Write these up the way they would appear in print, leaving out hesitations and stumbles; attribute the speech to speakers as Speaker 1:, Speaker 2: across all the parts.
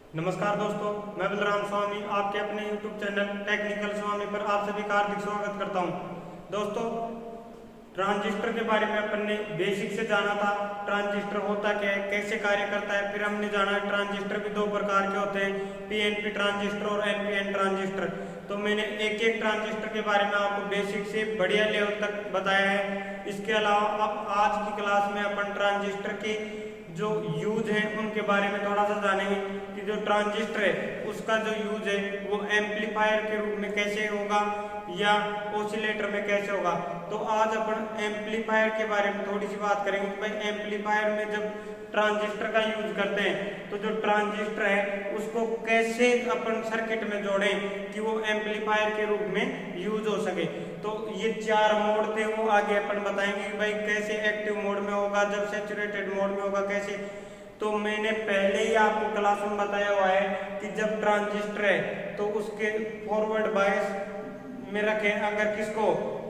Speaker 1: नमस्कार दोस्तों, मैं बलराम स्वामी आपके अपने YouTube चैनल टेक्निकल स्वामी पर आप सभी का हार्दिक स्वागत करता हूं। दोस्तों, ट्रांजिस्टर के बारे में अपन ने बेसिक से जाना था। ट्रांजिस्टर होता क्या है, कैसे कार्य करता है, फिर हमने जाना है ट्रांजिस्टर भी दो प्रकार के होते हैं, पीएनपी ट्रांजिस्टर और एनपीएन ट्रांजिस्टर। तो मैंने एक एक ट्रांजिस्टर के बारे में आपको बेसिक से बढ़िया लेवल तक बताया है। इसके अलावा अब आज की क्लास में अपन ट्रांजिस्टर के जो यूज है उनके बारे में थोड़ा सा जानेंगे कि जो ट्रांजिस्टर है उसका जो यूज है वो एम्पलीफायर के रूप में कैसे होगा या ऑसिलेटर में कैसे होगा। तो आज अपन एम्पलीफायर के बारे में थोड़ी सी बात करेंगे कि भाई एम्पलीफायर में जब ट्रांजिस्टर का यूज करते हैं तो जो ट्रांजिस्टर है उसको कैसे अपन सर्किट में जोड़ें कि वो एम्पलीफायर के रूप में यूज हो सके। तो ये चार मोड थे, वो आगे अपन बताएंगे कि भाई कैसे एक्टिव मोड में होगा, जब सैचुरेटेड मोड में होगा कैसे। तो मैंने पहले ही आपको क्लास में बताया हुआ है कि जब ट्रांजिस्टर है तो उसके फॉरवर्ड बायस में रखें अगर किसको,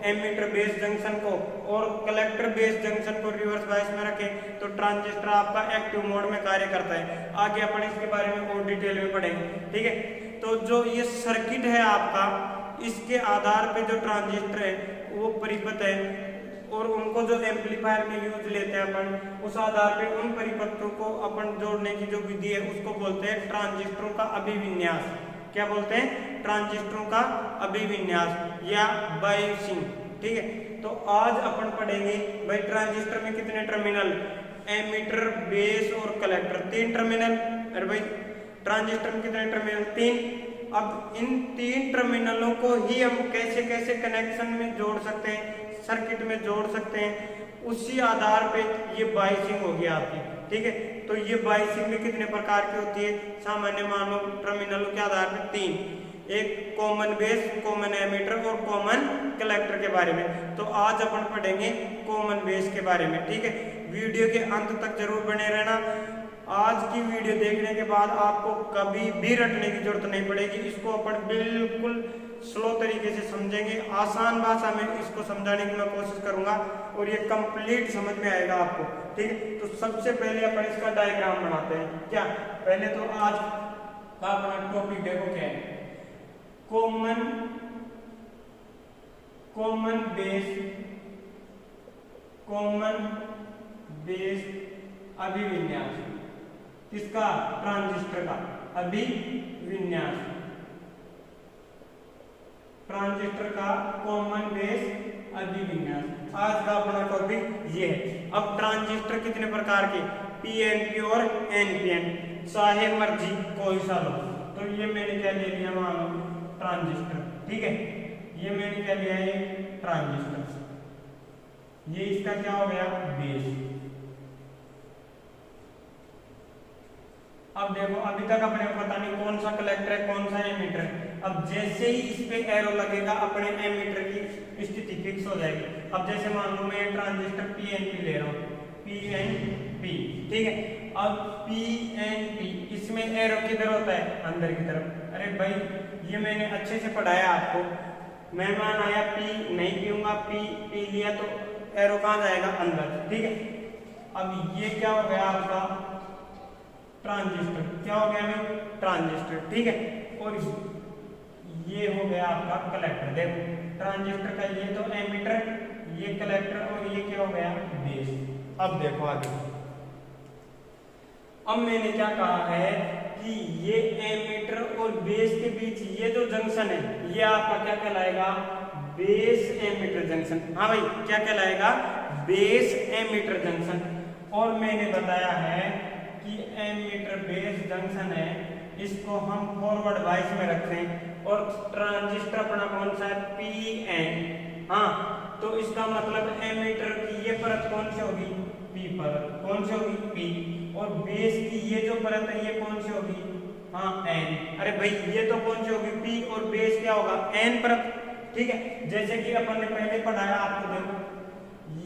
Speaker 1: एमीटर बेस जंक्शन को, और कलेक्टर बेस जंक्शन को रिवर्स बायस में रखें तो ट्रांजिस्टर आपका एक्टिव मोड में कार्य करता है। आगे अपन इसके बारे में और डिटेल में पढ़ेंगे, ठीक है। तो जो ये सर्किट है आपका, इसके आधार पे जो ट्रांजिस्टर है वो परिपथ है और उनको जो एम्पलीफायर में यूज लेते हैं अपन, उस आधार पे उन परिपथों को अपन जोड़ने की जो विधि है उसको बोलते हैं ट्रांजिस्टरों का अभिविन्यास। क्या बोलते हैं? ट्रांजिस्टरों का अभिविन्यास या बायसिंग, ठीक है। तो आज अपन पढ़ेंगे भाई ट्रांजिस्टर में कितने टर्मिनल, एमीटर बेस और कलेक्टर, तीन टर्मिनल। अरे भाई ट्रांजिस्टर में कितने टर्मिनल? तीन। अब इन तीन टर्मिनलों को ही हम कैसे कैसे कनेक्शन में जोड़ सकते हैं, सर्किट में जोड़ सकते हैं, उसी आधार पे ये बायसिंग होगी आपकी, ठीक है। तो ये बायसिंग में कितने प्रकार की होती है? सामान्य मानो टर्मिनलों के आधार पे तीन, एक कॉमन बेस, कॉमन एमीटर और कॉमन कलेक्टर के बारे में। तो आज अपन पढ़ेंगे कॉमन बेस के बारे में, ठीक है। वीडियो के अंत तक जरूर बने रहना। आज की वीडियो देखने के बाद आपको कभी भी रटने की जरूरत नहीं पड़ेगी। इसको अपन बिल्कुल स्लो तरीके से समझेंगे, आसान भाषा में इसको समझाने की मैं कोशिश करूंगा और ये कंप्लीट समझ में आएगा आपको, ठीक है। तो सबसे पहले अपन इसका डायग्राम बनाते हैं। क्या? पहले तो आज का अपना टॉपिक देखो क्या है, कॉमन बेस अभिविन्यास। किसका? ट्रांजिस्टर का अभिविन्यास, ट्रांजिस्टर का कॉमन बेस अभिविन्यास। आज का अपना टॉपिक ये है। अब ट्रांजिस्टर कितने प्रकार के, पीएनपी और एनपीएन, चाहे मर्जी कोई सा लो। तो ये मैंने क्या ले लिया, मान लो ट्रांजिस्टर, ठीक है। ये मैंने क्या लिया, ये ट्रांजिस्टर, ये इसका क्या हो गया, बेस। अब देखो अभी तक अपने को पता नहीं कौन सा कलेक्टर है कौन सा एमीटर है। अब जैसे ही इस पे एरो लगेगा अपने एमीटर की स्थिति फिक्स हो जाएगी। अब जैसे मान लो मैं ट्रांजिस्टर पीएनपी ले रहा हूँ, पीएनपी, ठीक है। अब पीएनपी, इसमें एरो किधर होता है, अंदर की तरफ। अरे भाई ये मैंने अच्छे से पढ़ाया आपको, मेहमान आया पी नहीं पीऊंगा, पी लिया तो एरो कहाँ जाएगा, अंदर, ठीक है। अब ये क्या हो गया आपका ट्रांजिस्टर, क्या हो गया भाई, ट्रांजिस्टर, ठीक है। और ये हो गया आपका कलेक्टर। देखो ट्रांजिस्टर का ये तो एमीटर, ये कलेक्टर और ये क्या हो गया, बेस। अब देखो आगे, अब मैंने क्या कहा है कि ये एमीटर और बेस के बीच ये जो जंक्शन है ये आपका क्या कहलाएगा, बेस एमीटर जंक्शन। हाँ भाई क्या कहलाएगा, बेस एमीटर जंक्शन। और मैंने बताया है कि एमीटर बेस जंक्शन है, इसको हम फॉरवर्ड बायस में रखें और ट्रांजिस्टर अपना कौन सा है, पीएन। हाँ तो इसका मतलब एमीटर की ये परत कौन सी होगी, पी परत, कौन सी होगी, पी। और बेस की ये जो परत है ये कौन सी होगी, हाँ एन। अरे भाई ये तो कौन सी होगी, पी, और बेस क्या होगा, एन परत, ठीक है। जैसे कि अपन ने पहले पढ़ाया आपको, देखो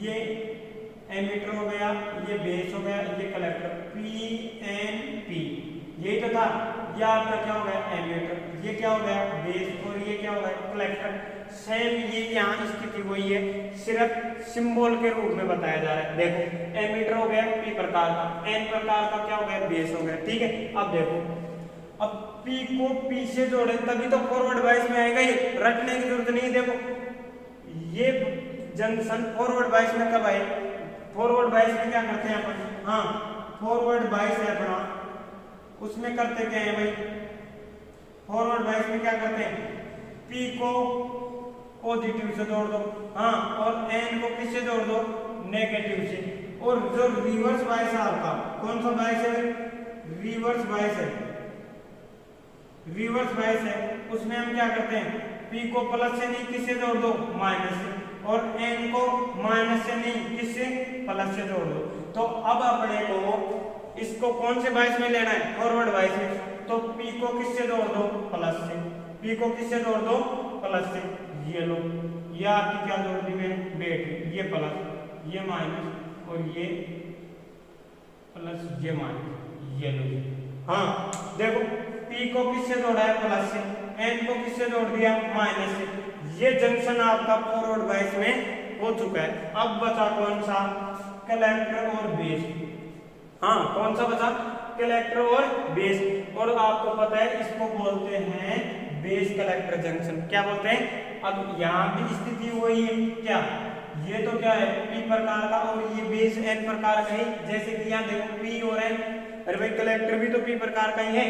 Speaker 1: ये एमीटर हो गया, ये बेस हो गया, ये कलेक्टर, पी एन पी, यही तो था। ये आपका क्या हो गया, एमीटर, ये क्या हो गया, बेस, और ये क्या हो गया, कलेक्टर। सेम ये यहाँ स्थिति वही है, सिर्फ सिंबल के रूप में बताया जा रहा है। देखो एमीटर हो गया पी प्रकार का, एन प्रकार का क्या हो गया, बेस हो गया, ठीक है। अब देखो अब P को P से जोड़े तभी तो फॉरवर्ड बाइस में आएगा, ये रटने की जरूरत नहीं। देखो ये जंक्शन फॉरवर्ड बाइस में कब आए, फॉरवर्ड बाइस में क्या करते हैं अपन, हाँ फॉरवर्ड बाइस है अपना, उसमें करते क्या है भाई, फॉरवर्ड बाइस में क्या करते हैं, P को पॉजिटिव से जोड़ दो, हाँ और N को किससे जोड़ दो, नेगेटिव से। और जो रिवर्स बाइस है आपका, कौन सा बाइस है, रिवर्स बाइस है, रिवर्स बाइस है, उसमें हम क्या करते हैं, P को प्लस से नहीं किससे जोड़ दो, माइनस से, और N को माइनस से नहीं किससे, प्लस से जोड़ दो। तो अब अपने को इसको कौन से बाइस में लेना है, फॉरवर्ड बाइस में, तो P को किससे जोड़ दो, प्लस से, P को किससे जोड़ दो, प्लस से। ये लो, ये आपकी क्या जोड़ दी मैंने, बैटरी, ये प्लस ये माइनस और ये प्लस ये माइनस, ये लो। हाँ देखो P को किससे जोड़ा है, प्लस से, N को किससे जोड़ दिया, माइनस से। ये जंक्शन आपका फॉरवर्ड बाइस में हो चुका है। अब बचा कौन सा, कलेक्टर और बेस। हाँ कौन सा बचा, कलेक्टर और बेस। और आपको पता है इसको बोलते हैं बेस कलेक्टर जंक्शन, क्या बोलते हैं। अब यहाँ भी स्थिति वही है, क्या ये तो क्या है P प्रकार का और ये बेस N प्रकार का है। जैसे कि यहाँ देखो P और N, अरे भाई कलेक्टर भी तो P प्रकार का ही है।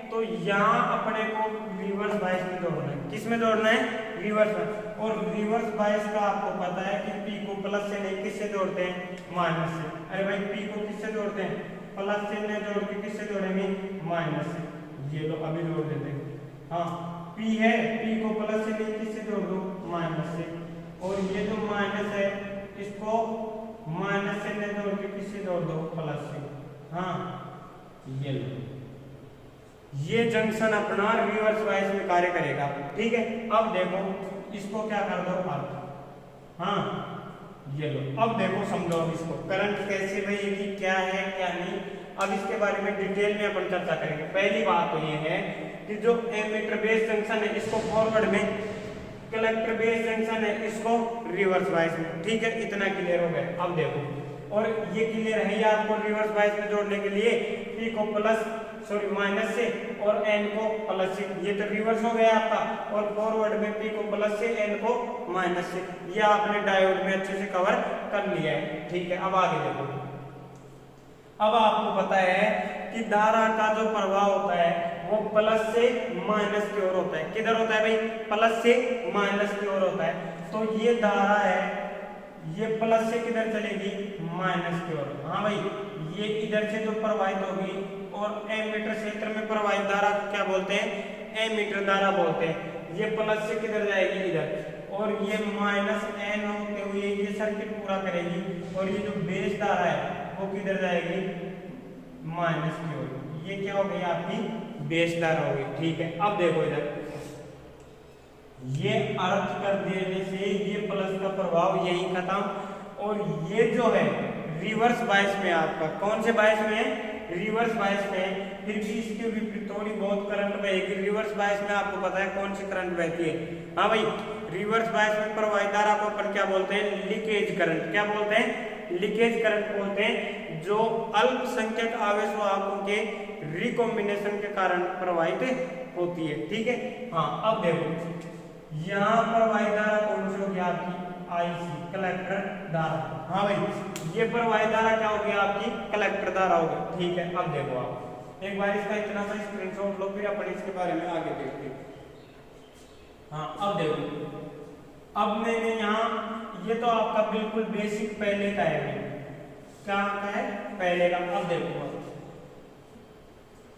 Speaker 1: तो यहाँ अपने को रिवर्स बाइस में जोड़ना है, किस में जोड़ना है, रिवर्स में। और रिवर्स बाइस का आपको पता है कि P को प्लस से नहीं किससे जोड़ते हैं, माइनस से। अरे भाई P को किससे जोड़ते हैं, प्लस से नहीं जोड़ के किससे जोड़ेंगे, माइनस से। ये लो अभी जोड़ देते हैं, हाँ P है, P को प्लस से नहीं किससे जोड़ दो, माइनस से। और ये जो माइनस है इसको माइनस से नहीं जोड़ के किससे जोड़ दो, प्लस से। हाँ ये लो, ये जंक्शन अपना रिवर्स बाइस में कार्य करेगा, ठीक है। अब देखो इसको क्या कर दो अर्थ, हाँ ये लो। अब देखो समझो अब इसको करंट कैसे बहेगी, क्या है क्या नहीं, अब इसके बारे में डिटेल में अपन चर्चा करेंगे। पहली बात तो ये है कि जो एमीटर बेस जंक्शन है इसको फॉरवर्ड में, कलेक्टर बेस जंक्शन है इसको रिवर्स बाइस में, ठीक है। इतना क्लियर हो गया। अब देखो, और ये क्लियर है आपको रिवर्स बाइस में जोड़ने के लिए P को प्लस माइनस से और N को प्लस से, ये तो रिवर्स हो गया आपका। और फॉरवर्ड में P को प्लस से N को माइनस से, ये आपने डायोड में अच्छे से कवर कर लिया है, ठीक है। अब आगे देखो, अब आपको पता है कि धारा का जो प्रवाह होता है वो प्लस से माइनस की ओर होता है। किधर होता है भाई, प्लस से माइनस की ओर होता है। तो ये धारा है, ये प्लस से किधर चलेगी, माइनस की ओर। हाँ भाई, ये इधर से जो प्रवाहित होगी, और एमीटर क्षेत्र में प्रवाहित धारा क्या बोलते हैं, एमीटर धारा बोलते हैं। ये प्लस से किधर जाएगी, इधर, और ये माइनस N होते हुए ये सर्किट पूरा करेगी। और ये जो बेस धारा है वो किधर जाएगी, माइनस की ओर। ये क्या हो गई, आपकी बेस धारा होगी, ठीक है। अब देखो इधर, ये अर्थ कर देने से ये प्लस का प्रभाव यही खत्म। और ये जो है रिवर्स बाइस में, आपका कौन से बाइस में है, रिवर्स बाइस में। फिर भी इसके विपरीत थोड़ी बहुत करंट बहेगी। रिवर्स बाइस में आपको पता है कौन सी करंट बहती है, हाँ भाई, रिवर्स बाइस में प्रवाहित धारा को अपन क्या बोलते हैं, लीकेज करंट। क्या बोलते हैं, लीकेज करंट बोलते हैं, जो अल्पसंख्यक आवेश वाहकों के रिकॉम्बिनेशन के कारण प्रवाहित होती है, ठीक है। हाँ अब देखो, यहाँ प्रवाहित धारा कौन सी होगी आपकी, IC, कलेक्टर धारा। हाँ भाई, ये प्रवाहित धारा क्या होगी आपकी, कलेक्टर धारा होगी, ठीक है। अब देखो आप एक बार इसका इतना सा स्क्रीनशॉट लो, फिर अपन इसके बारे में आगे देखते हैं। हाँ अब देखो, अब मैंने यहाँ, ये तो आपका बिल्कुल बेसिक पहले का है, क्या का है, पहले का। अब देखो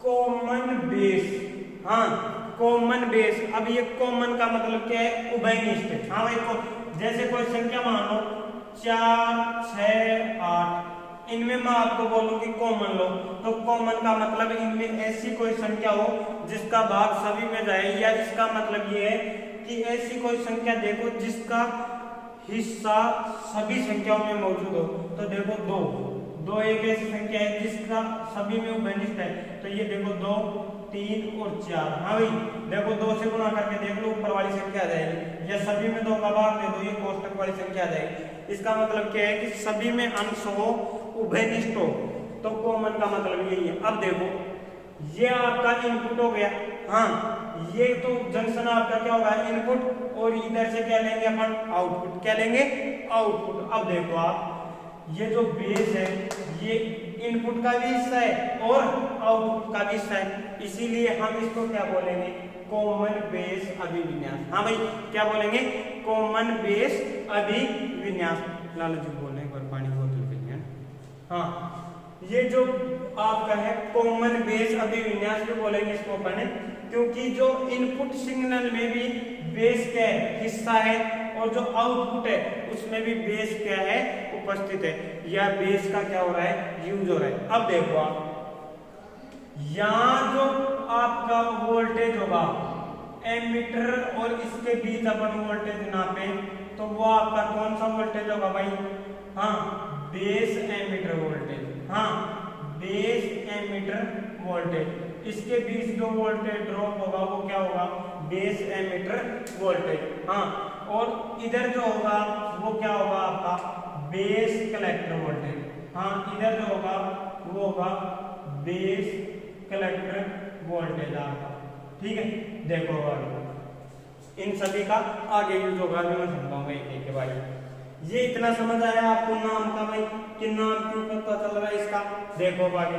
Speaker 1: कॉमन बेस, हाँ कॉमन बेस। अब ये कॉमन का मतलब क्या है, उभयनिष्ठ। हाँ भाई, जैसे कोई संख्या मान लो 4, 6, 8, इनमें मैं आपको बोलूं कि कॉमन लो, तो कॉमन का मतलब इनमें ऐसी कोई संख्या हो जिसका भाग सभी में जाए, या इसका मतलब ये है कि ऐसी कोई संख्या देखो जिसका हिस्सा सभी संख्याओं में मौजूद हो। तो देखो 2 एक ऐसी संख्या है जिसका सभी में उभयनिष्ठ है। तो ये देखो 2, 3 और 4। हाँ भाई देखो, 2 से गुणा करके देख लो, ऊपर वाली संख्या आ जाएगी, या सभी में 2 का भाग दे दो, ये कोष्टक वाली संख्या आ जाएगी। इसका मतलब क्या है कि सभी में अंश हो, उभयनिष्ठ हो। तो कॉमन का मतलब यही है। अब देखो, ये आपका इनपुट हो गया। हाँ, ये तो जंक्शन आपका क्या होगा, इनपुट, और इधर से क्या लेंगे अपन, आउटपुट। क्या लेंगे, आउटपुट। अब देखो आप, ये जो बेस है ये इनपुट का भी हिस्सा है और आउटपुट का भी हिस्सा है, इसीलिए हम इसको क्या बोलेंगे, कॉमन बेस अभिविन्यास। हाँ भाई, क्या बोलेंगे, कॉमन बेस अभिविन्यास। लालू जी बोल रहे हैं, एक बार पानी की बोतल के लिए। हाँ, ये जो आपका है कॉमन बेस अभिविन्यास भी बोलेंगे इसको अपन, क्योंकि जो इनपुट सिग्नल में भी बेस क्या है, हिस्सा है, और जो आउटपुट है उसमें भी बेस क्या है, उपस्थित है, या बेस का क्या हो रहा है, यूज हो रहा है। अब देखो आप, यहां जो आपका वोल्टेज होगा एमीटर और इसके बीच अपन वोल्टेज नापे, तो वो आपका कौन सा वोल्टेज होगा भाई, हाँ, बेस एमीटर वोल्टेज। हाँ, बेस एमीटर वोल्टेज, इसके बीच जो वोल्टेज ड्रॉप होगा वो क्या होगा, बेस एमीटर वोल्टेज। हाँ, और इधर जो होगा वो क्या होगा आपका, बेस कलेक्टर वोल्टेज। हाँ, इधर जो होगा वो होगा बेस कलेक्टर वोल्टेज आपका। ठीक है, देखो आगे इन सभी का आगे यूज होगा, मैं समझाऊंगा एक एक के बारे में। ये इतना समझ आया आपको नाम का भाई, कि नाम क्यों पता चल रहा है इसका, देखो आगे।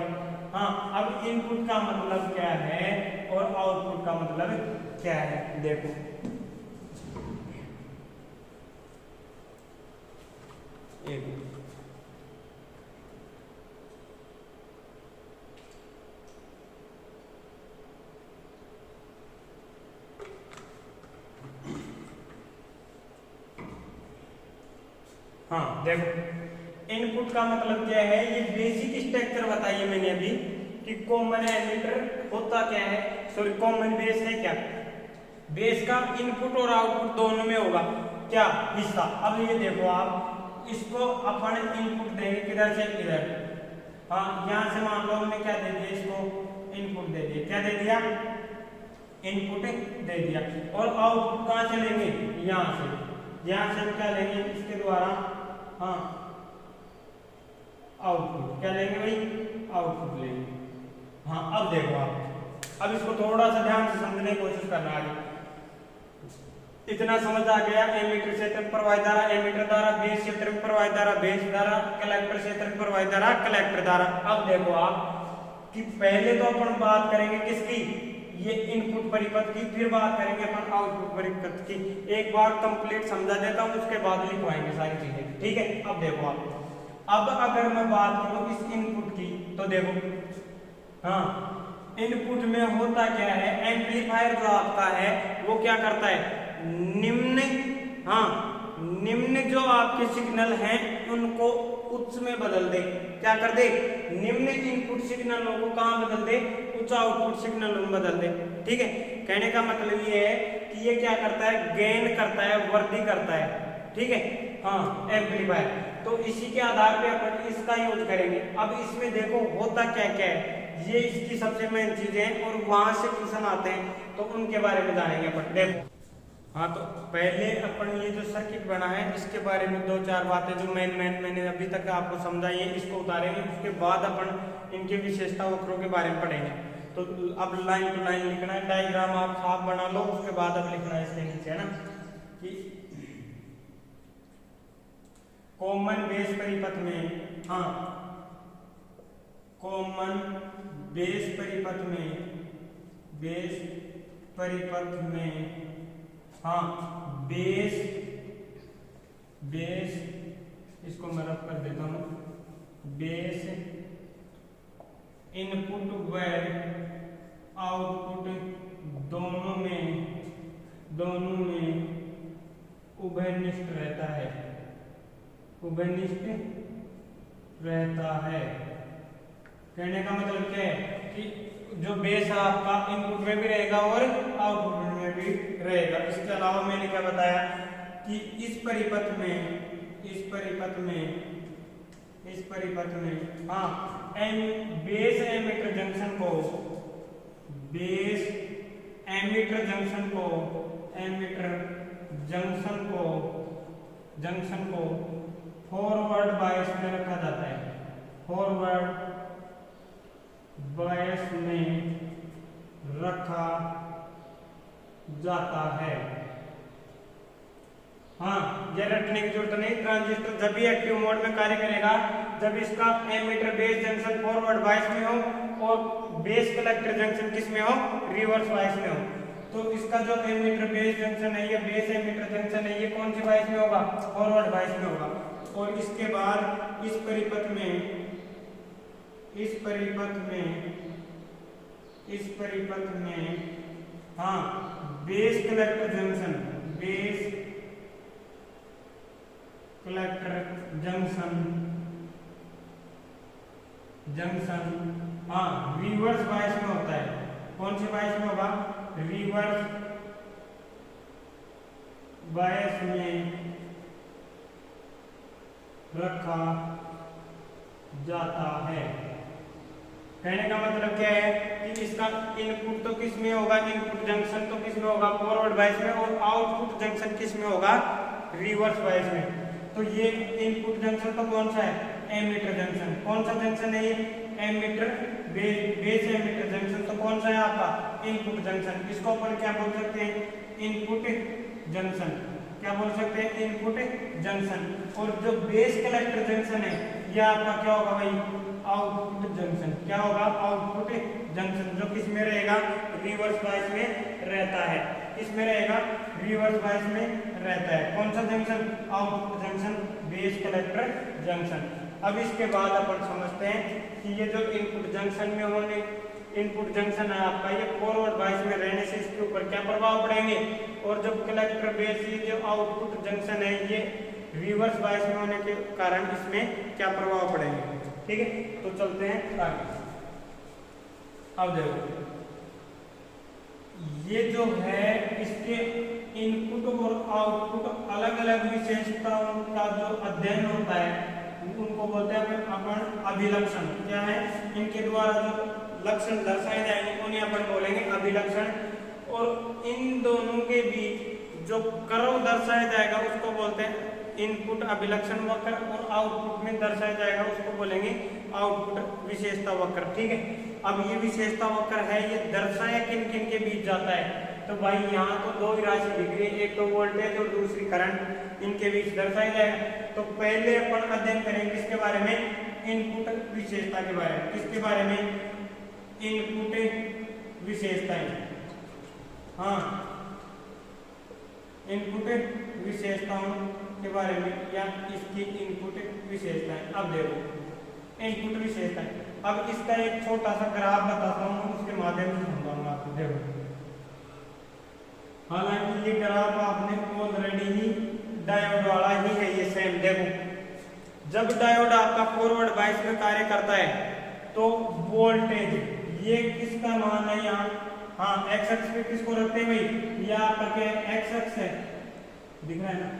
Speaker 1: हाँ, अब इनपुट का मतलब क्या है और आउटपुट का मतलब क्या है, देखो। एक हाँ, देखो इनपुट का मतलब क्या है, ये बेसिक स्ट्रक्चर बताइए मैंने अभी कि कॉमन एमीटर होता क्या है, सॉरी कॉमन बेस है क्या, बेस का इनपुट और आउटपुट दोनों में होगा क्या, हिस्सा। अब ये देखो आप, इसको अपन इनपुट देंगे किधर से इधर। हाँ, यहां से मान लो हमने क्या दे दिया, इसको इनपुट दे दिया, क्या दे दिया, इनपुट दे दिया, और आउटपुट कहां से लेंगे, यहां से। यहां से हम क्या लेंगे, इसके द्वारा, हाँ, आउटपुट क्या लेंगे भाई, आउटपुट लेंगे। हाँ, अब देखो आप, अब इसको थोड़ा सा ध्यान से समझने की कोशिश करना आगे। इतना समझ आ गया, एमीटर क्षेत्र में प्रवाहित धारा, एमीटर धारा, बेस क्षेत्र में प्रवाहित धारा, बेस धारा, कलेक्टर क्षेत्र में प्रवाहित धारा, कलेक्टर धारा। अब देखो आप कि पहले तो अपन बात करेंगे किसकी, ये इनपुट परिपथ की, फिर बात करेंगे अपन आउटपुट परिपथ की। एक बार कंप्लीट समझा देता हूं, उसके बाद लिखवाएंगे सारी चीजें। ठीक है, अब देखो आप, अब अगर मैं बात करूं इस इनपुट की, तो देखो, हाँ, इनपुट में होता क्या है, एम्पलीफायर जो आपका है वो क्या करता है, निम्न, हाँ, निम्न जो आपके सिग्नल हैं उनको उच्च में बदल दे। क्या कर दे, निम्न इनपुट सिग्नलों को कहां बदल दे, उच्च आउटपुट सिग्नलों में बदल दे। ठीक है, कहने का मतलब ये है कि ये क्या करता है, गेन करता है, वृद्धि करता है। ठीक है, हाँ, एम्पलीफायर। तो इसी के आधार पे अपन इसका यूज करेंगे। अब इसमें देखो होता क्या क्या है, ये इसकी सबसे मेन चीजें हैं, और वहां से क्वेश्चन आते हैं तो उनके बारे में जानेंगे अपन। देखो, हाँ, तो पहले अपन ये जो सर्किट बना है इसके बारे में दो चार बातें जो मैंने अभी तक आपको समझाई है इसको उतारेंगे, उसके बाद अपन इनके विशेषता वक्रों के बारे में पढ़ेंगे। तो अब लाइन टू लाइन लिखना है, डायग्राम आप साफ बना लो, उसके बाद अब लिखना है इसके नीचे, है ना, कि कॉमन बेस परिपथ में, हाँ, कॉमन बेस परिपथ में, हाँ, बेस इसको मैं रफ कर देता हूं, बेस इनपुट व आउटपुट दोनों में उभयनिष्ठ रहता है, उभयनिष्ठ रहता है। कहने का मतलब क्या है कि जो बेस है आपका इनपुट में भी रहेगा और आउटपुट में भी रहेगा। इसके अलावा मैंने क्या बताया कि इस परिपथ में, हाँ, बेस एमीटर जंक्शन को फॉरवर्ड बायस में रखा जाता है, फॉरवर्ड बायस में रखा जाता है। हाँ, ये रटने की जरूरत नहीं। ट्रांजिस्टर जब भी एक्टिव मोड में कार्य करेगा जब इसका emitter base junction forward bias में हो और बेस कलेक्टर जंक्शन किस में हो, रिवर्स बायस में हो। तो इसका जो एमीटर बेस जंक्शन है, ये बेस एमीटर जंक्शन है, ये कौन सी बायस में होगा, फॉरवर्ड बायस में होगा। और इसके बाद इस परिपथ में हाँ, बेस कलेक्टर जंक्शन हाँ रिवर्स बायस में होता है। कौन सी बायस में होगा, रिवर्स बायस में रखा जाता है। कहने का मतलब क्या है कि इसका इनपुट तो किस में होगा, इनपुट जंक्शन तो किस में होगा, फॉरवर्ड बायस में, और आउटपुट जंक्शन किस में होगा, रिवर्स बायस में। तो ये इनपुट जंक्शन तो कौन सा है, एमीटर जंक्शन। कौन सा जंक्शन है ये, एमीटर बेस एमीटर जंक्शन। तो कौन सा है आपका, इनपुट जंक्शन। इसको अपन क्या बोल सकते हैं, इनपुट जंक्शन। क्या बोल सकते हैं, इनपुट जंक्शन। और जो बेस कलेक्टर जंक्शन है यह आपका क्या होगा भाई, आउटपुट जंक्शन। क्या होगा, आउटपुट जंक्शन, जो किस में रहेगा, रिवर्स बायस में रहता है। किस में रहेगा, रिवर्स बायस में रहता है। कौन सा junction, output junction, base collector junction. अब इसके बाद अपन समझते हैं कि ये जो इनपुट जंक्शन में होने, इनपुट जंक्शन है आपका, ये फॉरवर्ड बायस में रहने से इसके ऊपर क्या प्रभाव पड़ेंगे, और जब कलेक्टर बेस ये जो आउटपुट जंक्शन है ये रिवर्स बायस में होने के कारण इसमें क्या प्रभाव पड़ेंगे। ठीक है, तो चलते हैं आगे। अब देखो ये जो है इसके इनपुट और आउटपुट अलग अलग विशेषताओं का जो अध्ययन होता है उनको बोलते हैं अपन अभिलक्षण। क्या है, इनके द्वारा जो लक्षण दर्शाए जाएंगे उन्हें अपन बोलेंगे अभिलक्षण। और इन दोनों के बीच जो कर्व दर्शाया जाएगा उसको बोलते हैं इनपुट अभिलक्षण वक्र, और आउटपुट में दर्शाया जाएगा उसको बोलेंगे आउटपुट विशेषता वक्र। ठीक है, अब ये विशेषता वक्र है ये दर्शाया किन किन के बीच जाता है, तो भाई यहाँ तो दो ही राशि दिख रही है, एक तो वोल्टेज और दूसरी करंट, इनके बीच दर्शाया जाएगा। तो पहले अपन अध्ययन करेंगे किसके बारे में, इनपुट विशेषता के बारे में। किसके बारे में, इनपुट विशेषताएं। हाँ, इनपुट विशेषताओं के बारे में, या इसकी इनपुट विशेषताएं। अब देखो इनपुट विशेषताएं। अब इसका एक छोटा सा ग्राफ बताता हूँ, उसके माध्यम से समझाऊंगा आपको। देखो हालांकि ये ग्राफ आपने ऑलरेडी ही डायोड वाला ही है, ये सेम। देखो जब डायोड आपका फॉरवर्ड बायस में कार्य करता है तो वोल्टेज ये किसका मान है यहाँ, हाँ एक्स अक्ष पे किसको रखते हैं भाई, ये आपका क्या है, एक्स अक्ष है, दिख रहा है ना।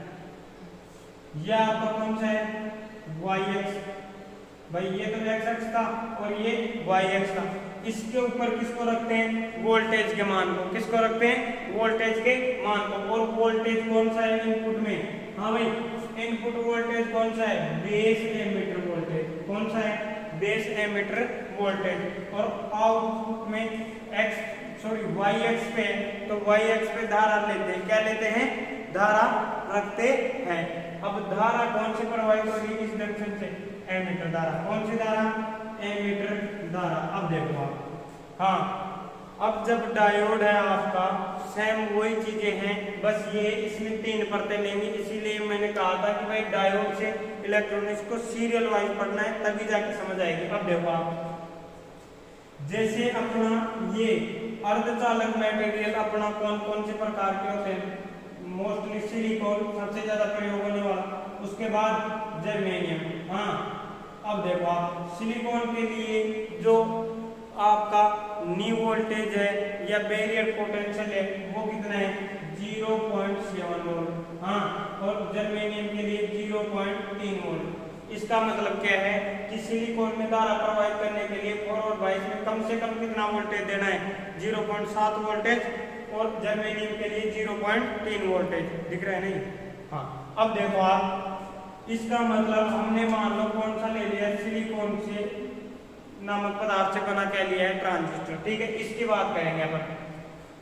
Speaker 1: यह आपका कौन सा है, वाई एक्स। भाई ये तो एक्स अक्ष था और ये वाई एक्स था। इसके ऊपर किसको रखते हैं, वोल्टेज के मान को। किसको रखते हैं, वोल्टेज के मान को। और वोल्टेज कौन सा है इनपुट में, हाँ भाई इनपुट वोल्टेज कौन सा है, बेस एमीटर वोल्टेज। कौन सा है, बेस एमीटर वोल्टेज। और आउटपुट में वाई एक्स पे, तो वाई एक्स पे धारा लेते हैं। क्या लेते हैं, धारा रखते हैं। अब धारा कौन सी प्रवाहित हो रही है इस जंक्शन से, एमीटर धारा। कौन सी धारा, एमीटर धारा। अब देखो आप, हाँ अब जब डायोड है आपका, सेम वही चीजें हैं, बस ये इसमें 3 परतें लेंगी। इसीलिए मैंने कहा था कि भाई डायोड से इलेक्ट्रॉनिक्स को सीरियल वाइज पढ़ना है, तभी जाके समझ आएगी। अब देखो आप, जैसे अपना ये अर्धचालक मटेरियल अपना कौन कौन से प्रकार के होते हैं, मोस्टली सिलिकॉन सबसे ज्यादा प्रयोग होने वाला, उसके बाद जर्मेनियम। हाँ अब देखो आप, सिलिकॉन के लिए जो आपका न्यू वोल्टेज है या बैरियर पोटेंशियल है वो कितना है, 0.7 वोल्ट। हाँ, और जर्मेनियम के लिए 0.3 वोल्ट। इसका मतलब क्या है कि सिलिकॉन में धारा प्रवाहित करने के लिए फॉरवर्ड बायस में कम से कम कितना वोल्टेज देना है, 0.7 वोल्टेज, और जर्मेनियम के लिए 0.3 वोल्टेज। दिख रहा है नहीं। हाँ अब देखो आप, इसका मतलब हमने मान लो कौन सा ले लिया, सिलिकॉन से नामक पदार्थ से बना क्या लिया है, ट्रांजिस्टर। ठीक है, इसकी बात करेंगे अपन।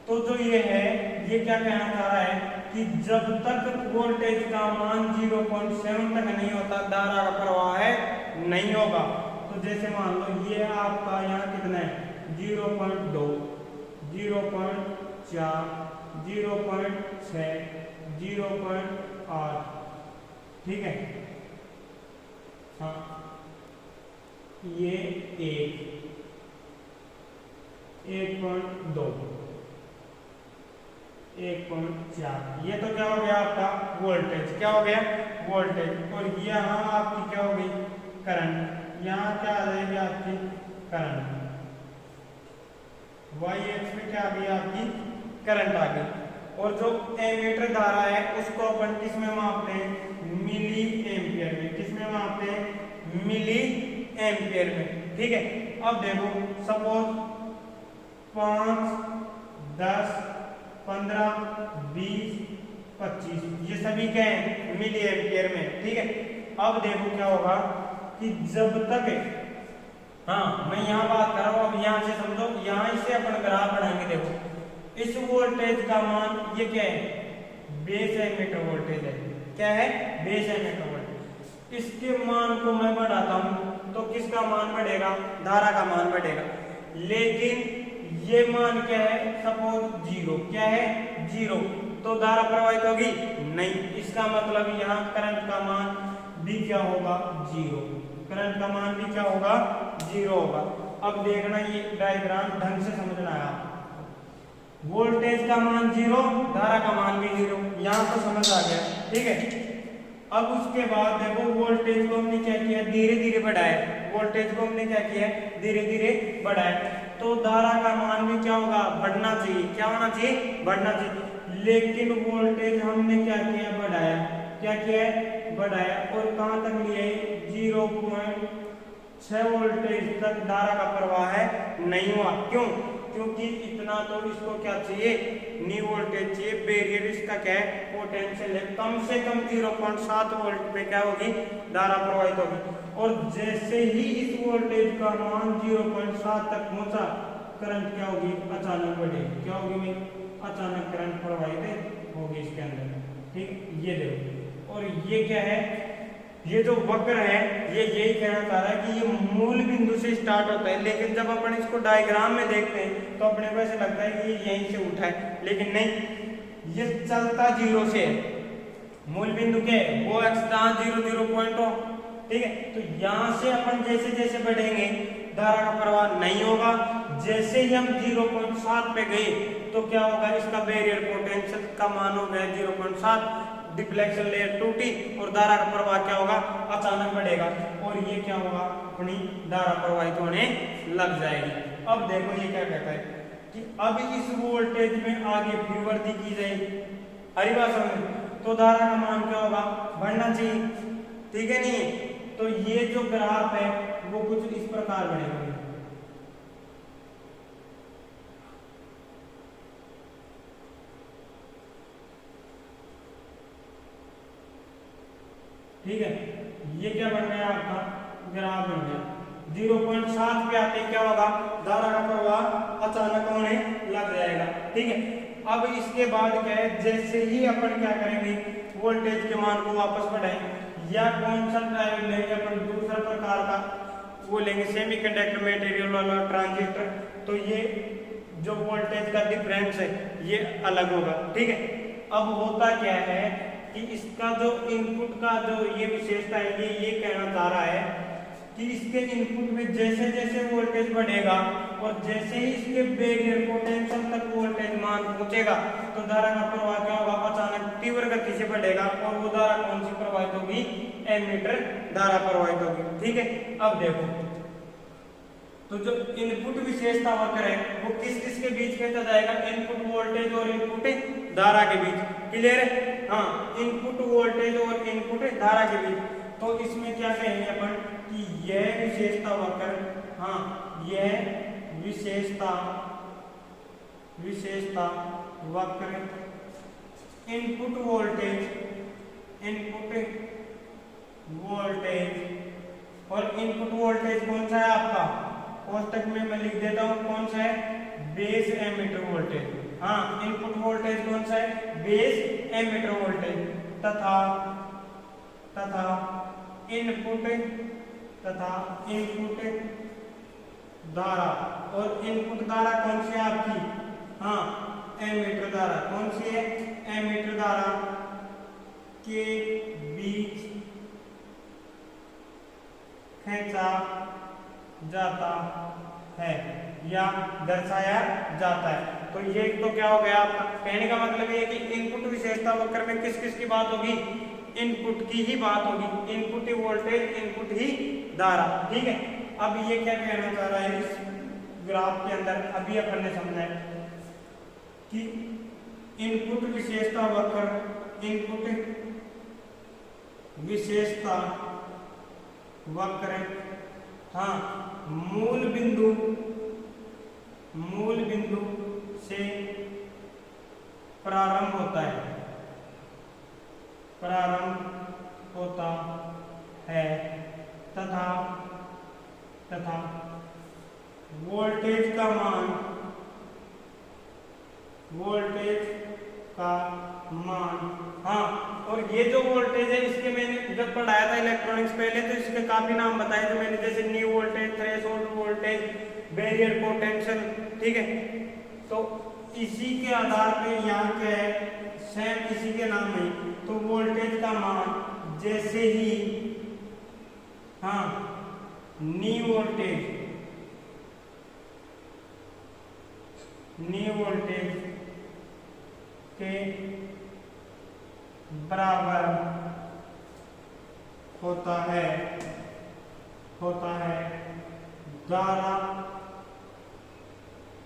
Speaker 1: तो जो ये है, ये क्या कहना चाह रहा है कि जब तक वोल्टेज का मान 0.7 तक नहीं होता, धारा का प्रवाह है नहीं होगा। तो जैसे मान लो ये आपका यहाँ कितना है, 0.2, 0.4, 0.6, 0.8, ठीक है। हाँ, ये 1.2, 1.4, ये तो क्या हो गया आपका वोल्टेज, क्या हो गया वोल्टेज। और यहाँ आपकी क्या हो गई करंट, यहाँ क्या आ जाएगी आपकी करंट, वाई एक्स में क्या आ गई आपकी करंट आ गई। और जो एमीटर धारा है उसको अपन किस में मापते हैं, मिली एम्पियर में। किस में मापते हैं, मिली एम्पियर में। ठीक है, अब देखो सपोज 5, 10, 15, 20, 25 ये सभी क्या है, मिली एम्पियर में। ठीक है, अब देखो क्या होगा कि जब तक, हाँ मैं यहाँ बात कर रहा हूँ, अब यहाँ से समझो, यहाँ इसे अपन ग्राफ बनाएंगे। देखो इस वोल्टेज का मान ये क्या है, बेस एमीटर वोल्टेज है। क्या है, बेस एमीटर वोल्टेज। इसके मान को मैं बढ़ाता हूँ तो किसका मान बढ़ेगा, धारा का मान बढ़ेगा। लेकिन ये मान क्या है, सपोज 0, क्या है 0, तो धारा प्रवाहित होगी नहीं। इसका मतलब यहाँ करंट का मान भी क्या होगा, 0। करंट का मान भी क्या होगा, 0 होगा। अब देखना ये डायग्राम ढंग से समझना है। वोल्टेज का मान 0, धारा का मान भी 0, यहाँ तो समझ आ गया। ठीक है, अब उसके बाद देखो वोल्टेज को हमने क्या किया, धीरे धीरे बढ़ाया। वोल्टेज को हमने क्या किया, धीरे धीरे बढ़ाया। तो धारा का मान भी क्या होगा, बढ़ना चाहिए। क्या होना चाहिए, बढ़ना चाहिए। लेकिन वोल्टेज हमने क्या किया, बढ़ाया। क्या किया है, बढ़ाया। और कहां तक लिया है, 0.6 वोल्टेज तक धारा का प्रवाह है नहीं हुआ। क्यों, क्योंकि इतना तो इसको क्या चाहिए, नी वोल्टेज चाहिए। बैरियर इसका क्या है, पोटेंशियल है। कम से कम 0.7 वोल्ट पे क्या होगी, धारा प्रवाहित होगी। और जैसे ही इस वोल्टेज का मान 0.7 तक पहुंचा, करंट क्या होगी, अचानक बढ़ेगी। क्या होगी भाई, अचानक करंट प्रवाहित होगी इसके अंदर। ठीक, ये देखो। और ये क्या है, ये जो वक्र है ये यही कहना चाह रहा है कि ये मूल बिंदु से स्टार्ट होता है। लेकिन जब अपन इसको डायग्राम में देखते हैं तो अपने को ऐसे लगता है कि ये यहीं से उठा है, लेकिन नहीं, ये चलता 0 से है। मूल बिंदु के वो एक्स जहाँ 0, 0 पॉइंट हो। ठीक है, तो यहाँ से अपन जैसे जैसे बढ़ेंगे धारा का प्रवाह नहीं होगा। जैसे ही हम 0.7 पे गए तो क्या होगा, इसका बैरियर पोटेंशियल का मान हो गया 0.7, डिफ्लेक्शन लेयर टूटी और धारा का प्रवाह क्या होगा, अचानक बढ़ेगा। और ये क्या होगा, अपनी धारा प्रवाहित होने लग जाएगी। अब देखो ये क्या कहता है कि अब इस वोल्टेज में आगे फिर वृद्धि की जाएगी। हरी बात समझ, तो धारा का मान क्या होगा, बढ़ना चाहिए। ठीक है, नहीं तो ये जो ग्राफ है वो कुछ इस प्रकार बनेगा। ठीक है, ये क्या बन गया, आपका ग्राफ बन गया। 0.7 पे आते क्या होगा, धारा का प्रवाह अचानक होने लग जाएगा। ठीक है, अब इसके बाद क्या है, जैसे ही अपन क्या करेंगे, वोल्टेज के मान को वापस बढ़ाएंगे, या कौन सा टाइप लेंगे अपन, दूसरा प्रकार का वो लेंगे, सेमीकंडक्टर मटेरियल वाला ट्रांजिस्टर। तो ये जो वोल्टेज का डिफरेंस है ये अलग होगा। ठीक है, अब होता क्या है कि इसका जो इनपुट का जो ये विशेषता है, ये कहना चाह रहा है कि इसके इनपुट में जैसे जैसे वोल्टेज बढ़ेगा और जैसे ही इसके बैरियर पोटेंशियल तक वोल्टेज मान पहुंचेगा तो धारा का प्रवाह क्या होगा, अचानक तीव्र गति से बढ़ेगा। और वो धारा कौन सी प्रवाहित होगी, एमीटर धारा प्रवाहित होगी। ठीक है, अब देखो तो जो इनपुट विशेषता वक्र है वो किस किस के बीच कहता जाएगा, इनपुट वोल्टेज और इनपुट धारा के बीच। क्लियर है, हाँ, इनपुट वोल्टेज और इनपुट धारा के बीच। तो इसमें क्या कहेंगे अपन कि यह विशेषता वक्र, हाँ यह विशेषता वक्र इनपुट वोल्टेज और इनपुट वोल्टेज कौन सा है आपका, कोष्टक में मैं लिख देता हूं कौन सा है, बेस एमीटर वोल्टेज। हाँ, इनपुट वोल्टेज कौन सा है, बेस एमीटर वोल्टेज तथा इनपुट धारा। और इनपुट धारा कौन सी है आपकी, हाँ एमीटर धारा। कौन सी है, एमीटर धारा के बीच खींचा जाता है या दर्शाया जाता है। तो ये तो क्या हो गया आपका, कहने का मतलब ये कि इनपुट विशेषता वक्र में किस किस की बात होगी, इनपुट की ही बात होगी, इनपुट ही वोल्टेज, इनपुट ही धारा। ठीक है, अब ये क्या कहना चाह रहा है इस ग्राफ के अंदर, अभी अपन ने समझा है कि इनपुट विशेषता वक्र, इनपुट विशेषता वक्र, हाँ मूल बिंदु से प्रारंभ होता है तथा वोल्टेज का मान, हाँ। और ये जो वोल्टेज है इसके मैंने जब पढ़ाया था इलेक्ट्रॉनिक्स पहले, तो इसके काफी नाम बताए थे मैंने, जैसे new voltage, threshold voltage, barrier potential. ठीक है, तो इसी के आधार पे यहाँ क्या है, सेम इसी के नाम में, तो वोल्टेज का मान जैसे ही, हाँ न्यू वोल्टेज के बराबर होता है धारा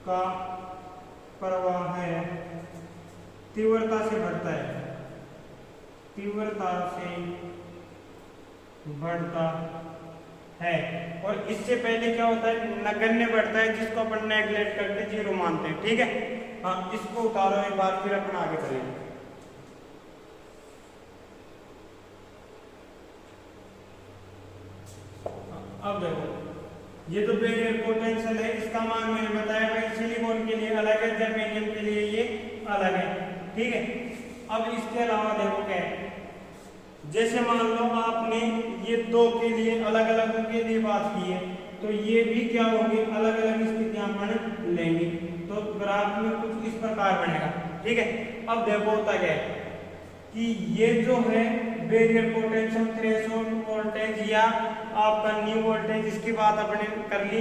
Speaker 1: का प्रवाह है तीव्रता से बढ़ता है। और इससे पहले क्या होता है, नगण्य बढ़ता है, जिसको अपन नेगलेक्ट करके जीरो मानते हैं। ठीक है, हाँ इसको उतारो एक बार, फिर अपन आगे चलेंगे। अब देखो, ये तो बैरियर पोटेंशियल है, इसका मान मैंने बताया भाई, सिलिकॉन के लिए अलग है, जर्मेनियम के लिए ये अलग है। ठीक है, अब इसके अलावा देखो क्या है, जैसे मान लो आपने ये दो के लिए अलग अलग के लिए बात की है, तो ये भी क्या होगी, अलग अलग स्थितियां अपन लेंगे, तो ग्राफ में कुछ इस प्रकार बनेगा। ठीक है, अब देखो होता क्या है कि ये जो है बैरियर पोटेंशियल, थ्रेशोल्ड वोल्टेज या आपका न्यू वोल्टेज, इसकी बात अपने कर ली।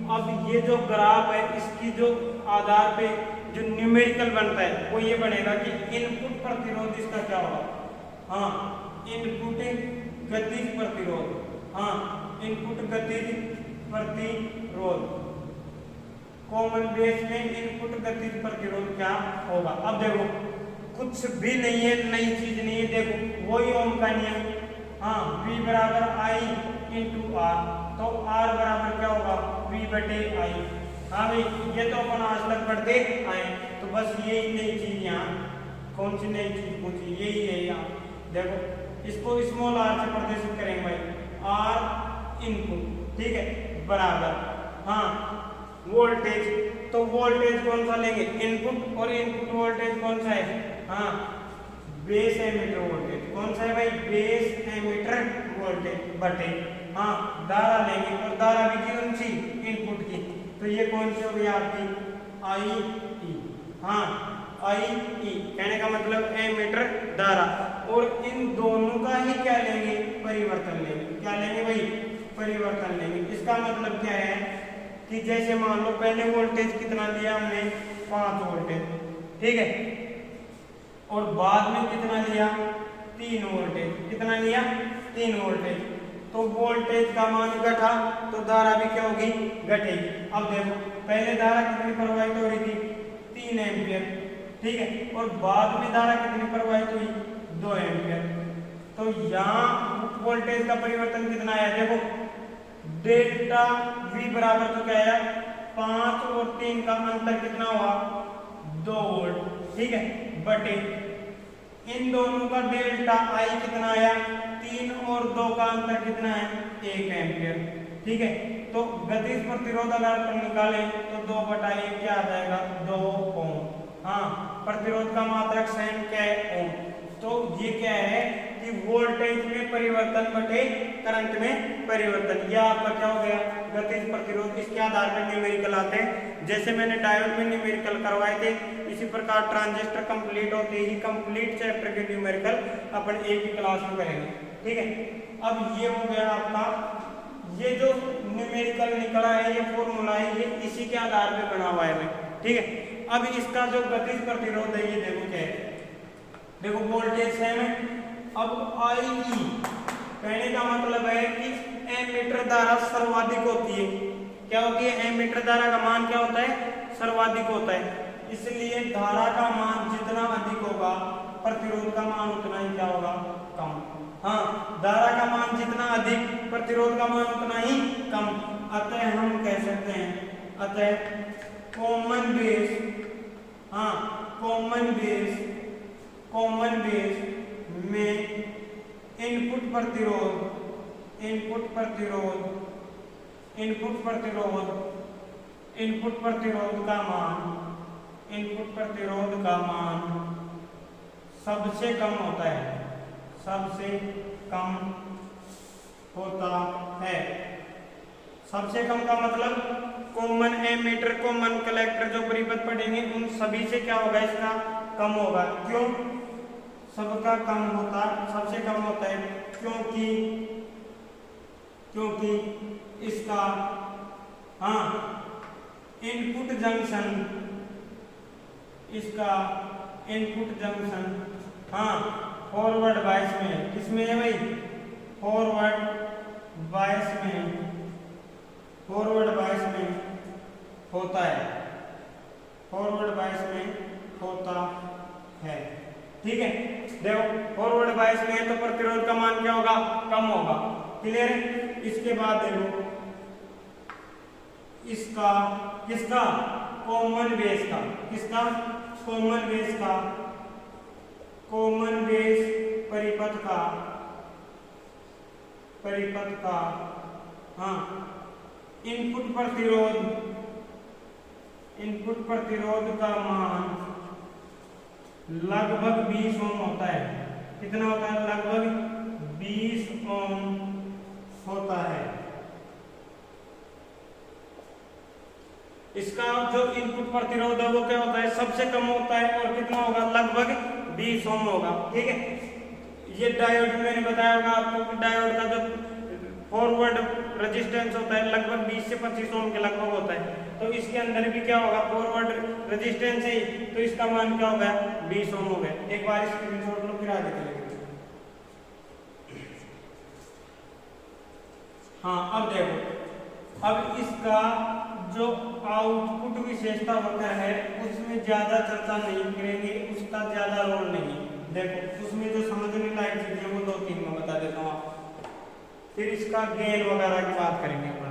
Speaker 1: अब ये जो ग्राफ है, इसकी जो आधार पे जो न्यूमेरिकल बनता है वो ये बनेगा कि इनपुट प्रतिरोध इसका क्या होगा, हाँ इनपुट गतिज प्रतिरोध, हाँ इनपुट गतिज प्रतिरोध, कॉमन बेस में इनपुट गतिज प्रतिरोध क्या होगा। अब देखो कुछ भी नहीं है, नई चीज नहीं है, देखो वही ओम का नियम, हाँ V बराबर I इंटू R, तो R बराबर क्या होगा, V बटे I। हाँ भाई, ये तो अपन आज तक पढ़ते आए, तो बस यही नई चीज यहाँ, कौन सी नई चीज पूछी, यही है यहाँ। देखो इसको स्मॉल r से प्रदर्शित करेंगे भाई, R इनपुट, ठीक है, बराबर, हाँ वोल्टेज, तो वोल्टेज कौन सा लेंगे, इनपुट, और इनपुट वोल्टेज कौन सा है, हाँ बेस एमीटर वोल्टेज, कौन सा है भाई, बेस एमीटर वोल्टेज बटे, हाँ धारा लेंगे, और धारा भी कौन सी, इनपुट की, तो ये कौन सी होगी आपकी, आई ई, हाँ आई ई, कहने का मतलब एमीटर धारा, और इन दोनों का ही क्या लेंगे, परिवर्तन लेंगे, क्या लेंगे भाई, परिवर्तन लेंगे। इसका मतलब क्या है कि जैसे मान लो पहले वोल्टेज कितना लिया हमने, 5 वोल्टेज, ठीक है, और बाद में कितना लिया, 3 वोल्टेज, कितना लिया, 3 वोल्टेज, तो वोल्टेज का मान घटा तो धारा भी क्या होगी, घटेगी। अब देखो पहले धारा कितनी प्रवाहित हो रही थी, 3 एम्पियर, ठीक है, और बाद में धारा कितनी प्रवाहित हुई, 2 एम्पियर, तो यहाँ वोल्टेज का परिवर्तन कितना आया, देखो डेल्टा V बराबर तो क्या आया, 5 और 3 का अंतर कितना हुआ, 2 वोल्ट, ठीक है, बटे इन दोनों का डेल्टा I कितना आया, 3 और 2 का अंतर कितना है, 1 एम्पियर, ठीक है, तो तो गतिज प्रतिरोध अगर अपन निकालें तो 2/1 क्या आ जाएगा, 2 ओम। हाँ, प्रतिरोध का मात्रक स्वयं क्या है, ओम। तो ये क्या है कि वोल्टेज में परिवर्तन बटे करंट में परिवर्तन, यह आपका क्या हो गया, गतिज प्रतिरोध। इसके आधार पर न्यूमेरिकल आते हैं, जैसे मैंने डायोड में न्यूमेरिकल करवाए थे, इसी प्रकार ट्रांजिस्टर कंप्लीट होते ही कंप्लीट चैप्टर के न्यूमेरिकल अपन एक ही क्लास में करेंगे। ठीक है, अब ये हो गया आपका, ये जो न्यूमेरिकल निकला है, ये फॉर्मूला है, ये इसी के आधार पे बना हुआ है। ठीक है, अब इसका जो गतिज प्रतिरोध है ये देखो क्या है, देखो वोल्टेज सेम है। अब आई कहने का मतलब है कि एमीटर धारा सर्वाधिक होती है। क्या होती है, एमीटर धारा का मान क्या होता है, सर्वाधिक होता है। इसलिए धारा का मान जितना अधिक होगा प्रतिरोध का मान उतना ही क्या होगा, कम। हाँ, धारा का मान जितना अधिक प्रतिरोध का मान उतना ही कम। अतः हम कह सकते हैं, अतः कॉमन बेस, हाँ कॉमन बेस में इनपुट प्रतिरोध का मान सबसे कम होता है, सबसे कम होता है। सबसे कम का मतलब कॉमन एमीटर, कॉमन कलेक्टर जो परिपथ पढ़ेंगे उन सभी से क्या होगा, इसका कम होगा। क्यों सबका कम होता, सबसे कम होता है, क्योंकि इसका हाँ इनपुट जंक्शन हाँ फॉरवर्ड बायस में है। किसमें है भाई, फॉरवर्ड बायस में होता है। ठीक है, देखो फॉरवर्ड बायस में है तो प्रतिरोध का मान क्या होगा, कम होगा। क्लियर है। इसके बाद देखो इसका किसका, कॉमन बेस का, किसका, कॉमन बेस परिपथ का हाँ इनपुट प्रतिरोध का मान लगभग 20 ओम होता है। कितना होता है, लगभग 20 ओम होता है। इसका जो इनपुट प्रतिरोध है वो क्या होता है, सबसे कम होता है, और कितना होगा, लगभग 20 ओम होगा। ठीक है, ये डायोड मैंने बताया होगा आपको, डायोड का जो फॉरवर्ड रेजिस्टेंस होता है लगभग 20 से 25 ओम के लगभग होता है। तो इसके अंदर भी क्या होगा, फॉरवर्ड रेजिस्टेंस है, तो इसका मान क्या होगा, 20 ओम हो गया। एक बार स्क्रीनशॉट लो फिर आगे चलेंगे। हाँ, अब देखो, अब इसका जो आउटपुट विशेषता होता है उसमें ज्यादा चर्चा नहीं करेंगे, उसका ज्यादा रोल नहीं। देखो उसमें जो समझने लायक चीजें वो 2-3 मैं बता देता हूँ आपको, फिर इसका गेन वगैरह की बात करेंगे अपना।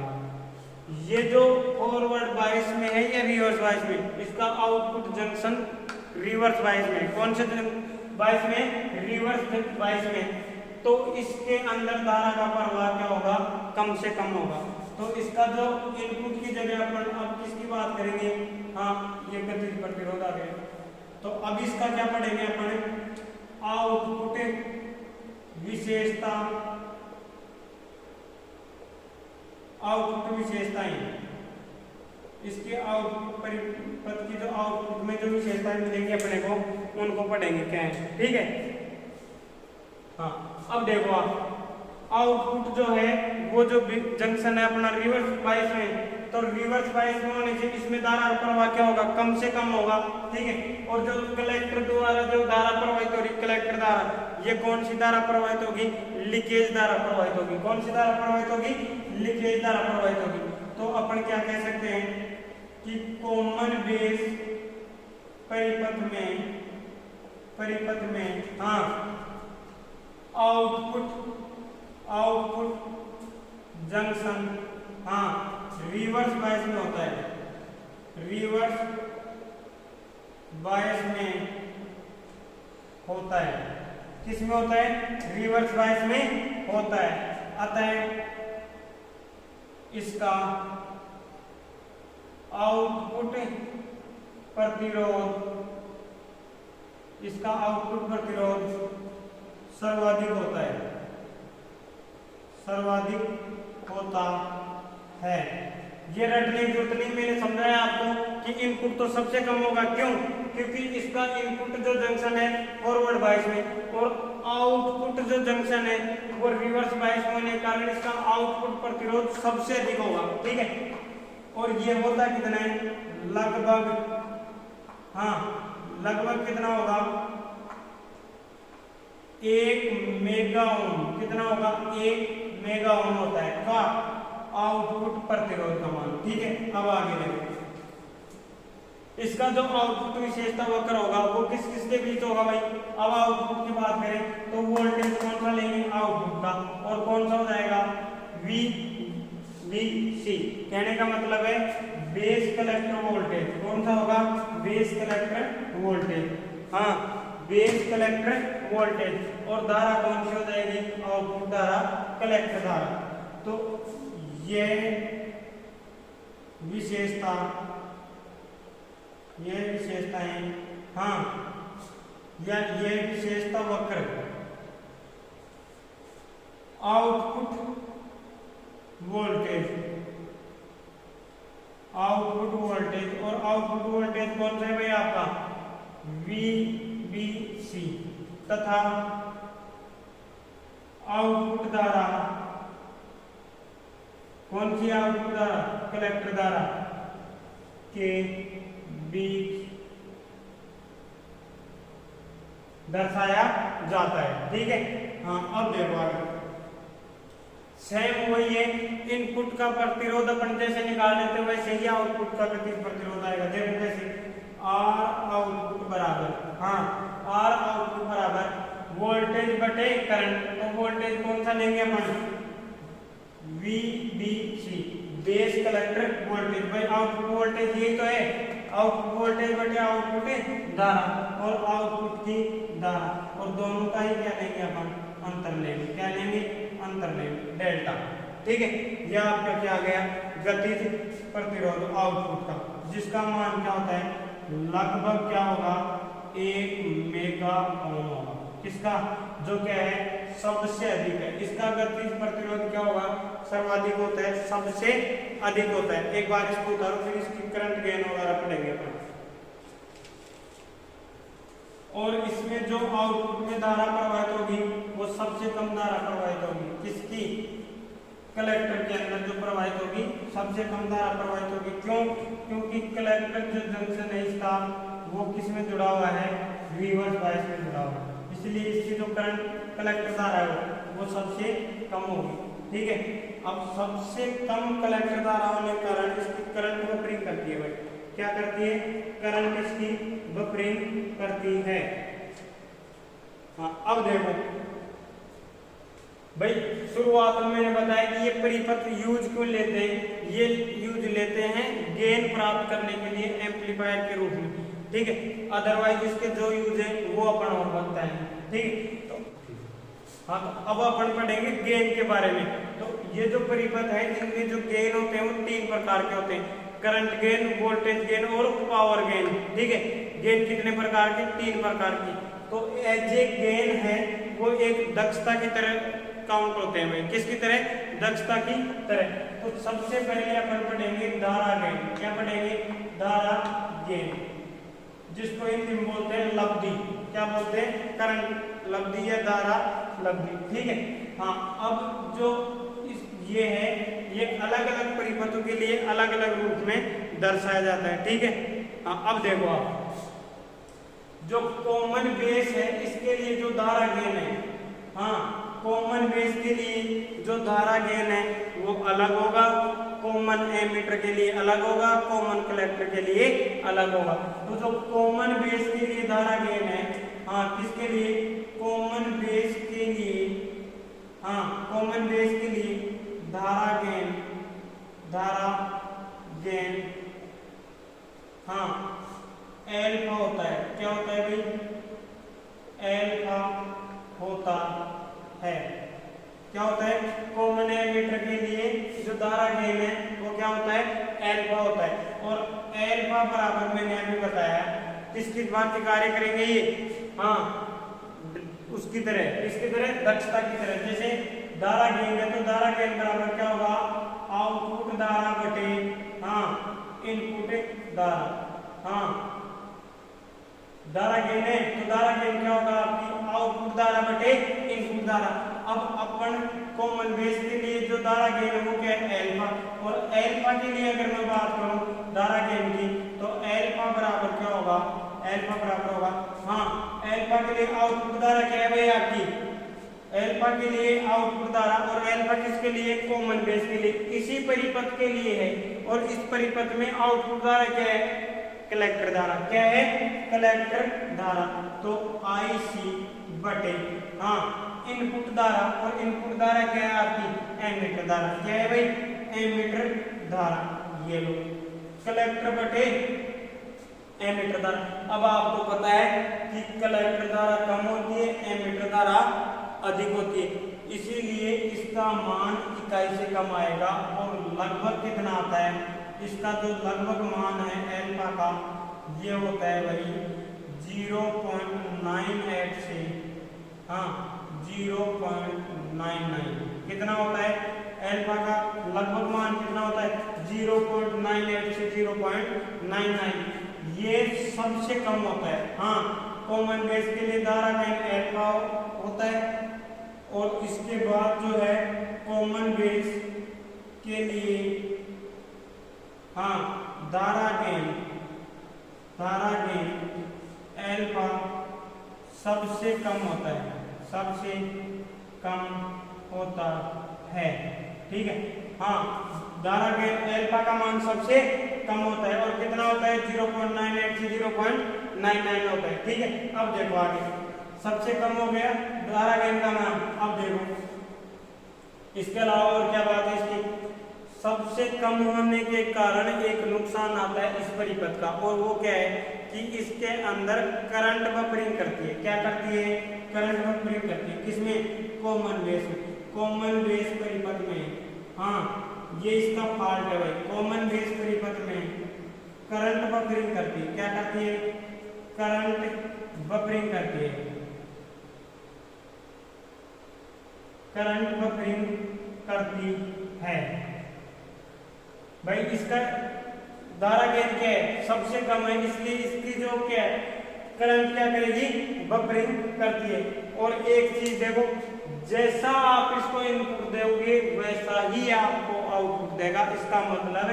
Speaker 1: ये जो फॉरवर्ड बायस में है या रिवर्स बायस में, इसका आउटपुट जंक्शन रिवर्स बायस में, कौन से बायस में, रिवर्स बायस में। तो इसके अंदर धारा का प्रवाह क्या होगा, कम से कम होगा। तो इसका जो इनपुट की जगह अपन अब किसकी बात करेंगे, हाँ ये गतिज प्रतिरोध आ गया। तो अब इसका क्या पढ़ेंगे अपन, आउटपुट विशेषताएं। इसके आउटपुट परिपथ की जो आउटपुट में जो विशेषताएं मिलेंगी अपने को, उनको पढ़ेंगे क्या है। ठीक है, हाँ अब देखो आप, आउटपुट जो है वो जो जंक्शन है अपना रिवर्स बायस में, तो रिवर्स बायस में होने से इसमें धारा प्रवाह क्या होगा, कम से कम होगा। ठीक है, और जो कलेक्टर द्वारा जो धारा प्रवाहित हो रही, कलेक्टर धारा, ये कौन सी धारा प्रवाहित होगी, लीकेज धारा प्रवाहित होगी। कौन सी धारा प्रवाहित होगी, लीकेज धारा प्रवाहित होगी। तो अपन क्या कह सकते हैं कि कॉमन बेस परिपथ में हाँ आउटपुट जंक्शन हाँ रिवर्स बायस में होता है, रिवर्स बायस में होता है। किस में होता है, रिवर्स बायस में होता है। अतः इसका आउटपुट प्रतिरोध सर्वाधिक होता है। ये रटने की जरूरत नहीं, मैंने समझाया आपको कि इनपुट तो सबसे कम होगा। क्यों? क्योंकि इसका इनपुट जो जंक्शन है फॉरवर्ड बायस में और आउटपुट जो जंक्शन है वो रिवर्स बायस होने के कारण इसका आउटपुट प्रतिरोध सबसे अधिक होगा। ठीक है, और ये होता कितना है? लगभग कितना होगा? 1 मेगा ओम। कितना होगा? 1 मेगा ओम होता है का आउटपुट प्रतिरोध का मान। ठीक है, अब आगे देखो, इसका जो आउटपुट विशेषता वक्र होगा वो किस किस के बीच होगा भाई? अब आउटपुट की बात करें तो वोल्टेज कौन सा लेंगे? आउटपुट का, और कौन सा हो जाएगा? VBC। कहने का मतलब है बेस कलेक्टर वोल्टेज। कौन सा होगा? Base collector voltage. हाँ, बेस कलेक्टर वोल्टेज। और धारा कौन सी हो जाएगी? आउटपुट धारा, कलेक्टर धारा। तो ये विशेषताएं, हाँ, या ये विशेषता वक्र आउटपुट वोल्टेज और आउटपुट वोल्टेज कौन सा है भाई आपका? VBC। तथा आउटपुट धारा कौन सी? आउटपुट धारा, कलेक्टर धारा के बीच दर्शाया जाता है। ठीक है, हाँ, अब देखो आगे सेम वही है। इनपुट का प्रतिरोध अपन जैसे निकाल लेते वैसे ही आउटपुट का प्रतिरोध आएगा। देखो कैसे? R आउटपुट बराबर वोल्टेज बटे करंट। तो वोल्टेज कौन सा लेंगे अपन? VBC, base collector voltage. भाई आउटपुट वोल्टेज यही तो है, आउटपुट वोल्टेज बटे आउटपुट धारा और आउटपुट की धारा, और दोनों का ही क्या लेंगे अपन? अंतर लेंगे। क्या लेंगे? अंतर लेंगे, डेल्टा। ठीक है, यह आपका क्या आ गया? गतिज प्रतिरोध आउटपुट का, जिसका मान क्या होता है? लगभग क्या होगा? 1 मेगा ओम होगा। किसका? जो क्या है? सबसे अधिक है। इसका गतिज प्रतिरोध क्या होगा? सर्वाधिक होता है, सबसे अधिक होता है। एक बार इसको उतारो, फिर इसकी करंट गेन वगैरह पढ़ेंगे अपन। और इसमें जो आउटपुट में धारा प्रवाहित होगी वो सबसे कम धारा प्रवाहित होगी। किसकी? कलेक्टर के अंदर जो प्रवाहित होगी सबसे कम धारा प्रवाहित होगी। क्यों? क्योंकि कलेक्टर जो जंक्शन है इसका वो किस में जुड़ा हुआ है? रिवर्स बायस में जुड़ा हुआ है। इसलिए इसकी जो करंट कलेक्टर धारा है वो सबसे कम होगी। ठीक है, अब सबसे कम कलेक्टर धारा होने के कारण इसकी करंट बफरिंग करती है। भाई क्या करती है? करंट इसकी बफरिंग करती है। हाँ, अब देखो भाई, शुरुआत में मैंने बताया कि ये परिपथ यूज क्यों लेते हैं? ये यूज लेते हैं गेन प्राप्त करने के लिए एम्पलीफायर के रूप में। ठीक है, अदरवाइज इसके जो यूज है वो अपन और बनता है। ठीक है, तो हाँ, तो अब अपन पढ़ेंगे गेन के बारे में। तो ये जो परिपथ है इनमें जो गेन होते हैं वो 3 प्रकार के होते हैं: करंट गेन, वोल्टेज गेन और पावर गेन। ठीक है, गेन कितने प्रकार के? 3 प्रकार की। तो एज ए गेन है वो एक दक्षता की तरह काउंट होते हैं। भाई किसकी तरह? दक्षता की तरह। तो सबसे पहले अपन पढ़ेंगे धारा गेन। क्या पढ़ेंगे? धारा गेन, जिसको हिंदी में बोलते हैं लब्धि। क्या बोलते हैं? करंट लब्धि या धारा लब्धि। ठीक है, हाँ, अब जो ये है ये अलग अलग परिपथों के लिए अलग अलग रूप में दर्शाया जाता है। ठीक है, हाँ, अब देखो आप जो कॉमन बेस है इसके लिए जो धारा गेन है, हाँ, कॉमन बेस के लिए जो धारा गेन है वो अलग होगा, कॉमन एमीटर के लिए अलग होगा, कॉमन कलेक्टर के लिए अलग होगा। तो जो कॉमन बेस के लिए धारा गेन है, हाँ, किसके लिए? कॉमन बेस के लिए, हाँ, कॉमन बेस के लिए धारा गेन, हाँ, एल्फा होता है। क्या होता है भाई? एल्फा होता है। क्या होता है? कॉमन एमीटर के लिए जो धारा गेन है एल्फा बराबर मैंने अभी बताया किसकी भांति कार्य करेंगे ये, हाँ उसकी तरह, किसकी तरह, दक्षता की तरह। जैसे धारा गेन है तो धारा गेन बराबर क्या होगा, आउटपुट धारा बटे हाँ इनपुट धारा, हाँ धारा गेन है तो धारा गेन क्या होगा आपकी आउटपुट धारा बटे इनपुट धारा। अब अपन कॉमन बेस के लिए जो धारा गेन है वो क्या है एल्फा, और एल्फा के लिए अगर मैं बात करूं धारा गेन की तो एल्फा बराबर क्या होगा, एल्फा बराबर होगा हाँ एल्फा के लिए आउटपुट धारा क्या है भाई आपकी, एल्फा के लिए आउटपुट धारा, और एल्फा किसके लिए, कॉमन बेस के लिए, इसी परिपथ के लिए है। और इस परिपथ में आउटपुट धारा क्या है, कलेक्टर धारा, क्या है कलेक्टर धारा। तो IC बटे हाँ इनपुट धारा, और इनपुट धारा क्या है आपकी एमीटर धारा, क्या है भाई एमीटर धारा, ये लो कलेक्टर बटे एमीटर धारा। अब आपको पता है कि कलेक्टर धारा कम होती है, एमीटर धारा अधिक होती है, इसीलिए इसका मान इकाई से कम आएगा। और लगभग कितना आता है, इसका जो लगभग मान है एल्फा का ये होता है भाई 0.98 से हाँ 0.99, कितना होता है एल्फा का लगभग मान कितना होता है 0.98 से 0.99, ये सबसे कम होता है। हाँ कॉमन बेस के लिए धारा गेन एल्फा होता है, और इसके बाद जो है कॉमन बेस के लिए हाँ धारा गेन एल्फा सबसे कम होता है, सबसे कम होता है, ठीक है। हाँ धारा गेन एल्फा का मान सबसे कम होता है, और कितना होता है 0.98 से 0.99 होता है, ठीक है। अब देखो आगे, सबसे कम हो गया धारा गेन का मान। अब देखो इसके अलावा और क्या बात है इसकी, सबसे कम होने के कारण एक नुकसान आता है इस परिपथ का, और वो क्या है कि इसके अंदर करंट बफरिंग करती है। क्या करती है, करंट बफरिंग करती है, किसमें, कॉमन बेस में, कॉमन बेस परिपथ में। हाँ ये इसका फॉल्ट है भाई, कॉमन बेस परिपथ में करंट बफरिंग करती है। क्या करती है, करंट बफरिंग करती है, करंट बफरिंग करती है भाई। इसका धारा गेन क्या है, सबसे कम है, इसलिए इसकी जो क्या है करंट क्या करेगी, बफरिंग करती है। और एक चीज देखो, जैसा आप इसको इनपुट दोगे वैसा ही आपको आउटपुट देगा। इसका मतलब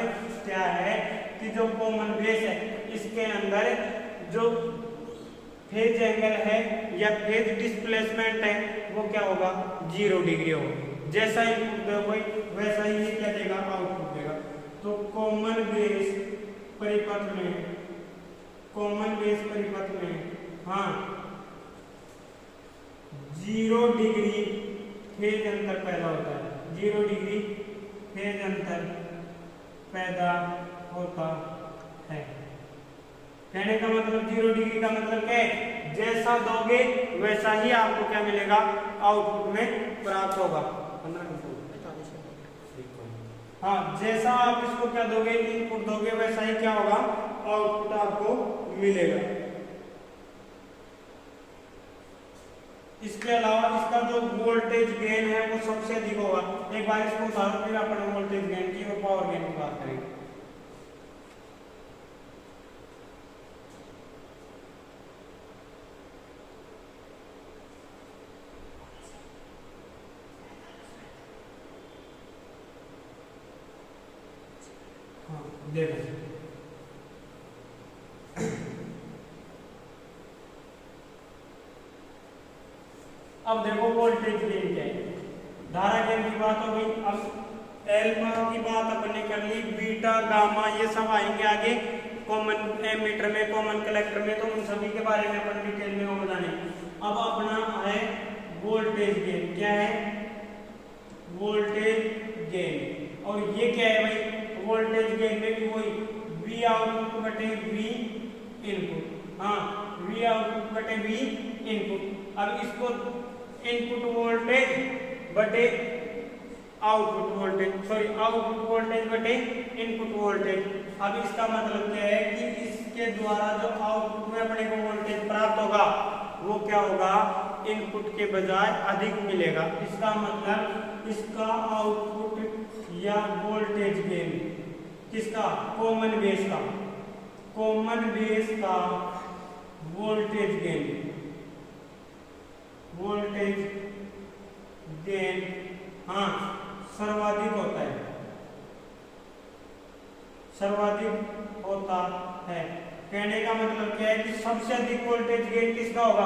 Speaker 1: क्या है कि जो कॉमन बेस है इसके अंदर जो फेज एंगल है या फेज डिस्प्लेसमेंट है वो क्या होगा, 0 डिग्री होगा। जैसा इनपुट दोगे वैसा ही क्या देगा, आउटपुट देगा। तो कॉमन बेस परिपथ में, कॉमन बेस परिपथ में हाँ 0 डिग्री फेज अंतर पैदा होता है, 0 डिग्री फेज अंतर पैदा होता है। कहने का मतलब 0 डिग्री का मतलब क्या है, जैसा दोगे वैसा ही आपको क्या मिलेगा, आउटपुट में प्राप्त होगा। हाँ जैसा आप इसको क्या दोगे, इनपुट दोगे, वैसा ही क्या होगा, आउटपुट आपको मिलेगा। इसके अलावा इसका जो वोल्टेज गेन है वो सबसे अधिक होगा। एक बार इसको उदाहरण फिर अपन वोल्टेज गेन की और पावर गेन की बात करेंगे। देखो अब देखो वोल्टेज गेन क्या है, धारा गेन की बात हो गई। अब एल्फा की बात अपन ने कर ली, बीटा गामा ये सब आएंगे आगे कॉमन एमीटर में, कॉमन कलेक्टर में, तो उन सभी के बारे में अपन डिटेल में वो बताने। अब अपना है वोल्टेज गेन, क्या है वोल्टेज गेन, और ये क्या है भाई, वोल्टेज गेन में भी वही V आउटपुट बटे V इनपुट, हाँ V आउटपुट बटे V इनपुट। अब इसको इनपुट वोल्टेज बटे output voltage, sorry output voltage बटे इनपुट वोल्टेज। अब इसका मतलब क्या है कि इसके द्वारा जो आउटपुट में अपने को वोल्टेज प्राप्त होगा वो क्या होगा, इनपुट के बजाय अधिक मिलेगा। इसका मतलब इसका आउटपुट या वोल्टेज गेन किसका, कॉमन बेस का, कॉमन बेस का वोल्टेज गेन, वोल्टेज गेन हाँ सर्वाधिक होता है, सर्वाधिक होता है। कहने का मतलब क्या है कि सबसे अधिक वोल्टेज गेन किसका होगा,